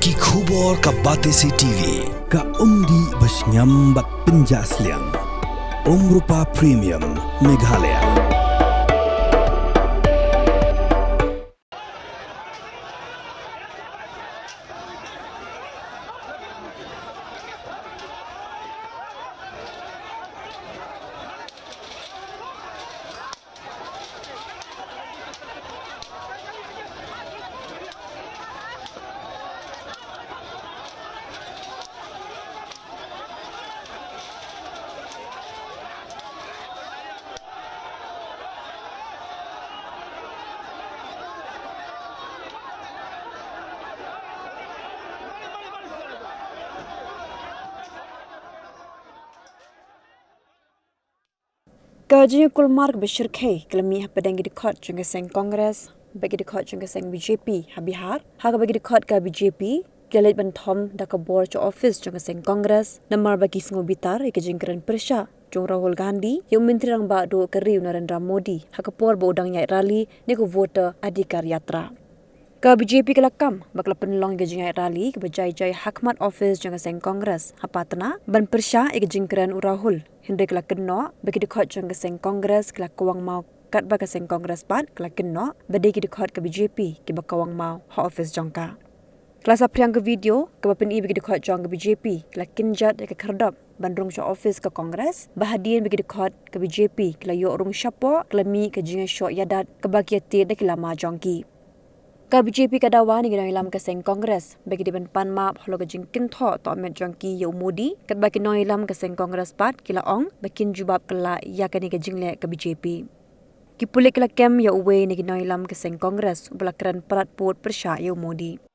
Ki khubor ka Batesi TV. Ka umdi basnyam bak penjaslian. Rupa Premium Meghalaya. Jingiakulmar ke Shyrkhei kelemi Hapdeng ke Dkhot Jingiakulmar Kongres bagi Dkhot Jingiakulmar BJP ha Bihar ha bagi Dkhot ke BJP kelit benthom da ke bor cho office Jingiakulmar Kongres namar bagi sengo bitar ke jingkran persya Jong Rahul Gandhi yang menteri rang ba do keri Narendra Modi ha ke por bo udang nyai rally ni ko voter adhikar yatra ke BJP ke lakam bakla penlong ke jingai rally ke bejai-jai hakmat office Jingiakulmar Kongres ha patna ban persya ke jingkran Rahul Hendrik la kenno bagi Dkhot Jingiakulmar Kongres kala kawang mau kat bagi seng Kongres pat kala kenno bagi ke Dkhot ke BJP ke bakawang mau ha office jongka kelas apriang ke video ke bapen i bagi Dkhot jong ke BJP kala kinjat ke kerdap bandrung cho office ke Kongres bahadian bagi Dkhot ke BJP kala yo rung syapo kala mi ke jinga syo yadat ke bagi ti de kala ma jongki ka BJP kadawa ni ginang ilam ke seng Kongres bagi di pan map holo ke jingkin tho to met jongki yo Modi kat bagi no ilam ke seng Kongres pat kila ong bakin jubab kala ya kani ke jingle ke BJP ki pulik kala kem yo uwe ni ginang ilam ke seng Kongres belakran parat pot persya yo Modi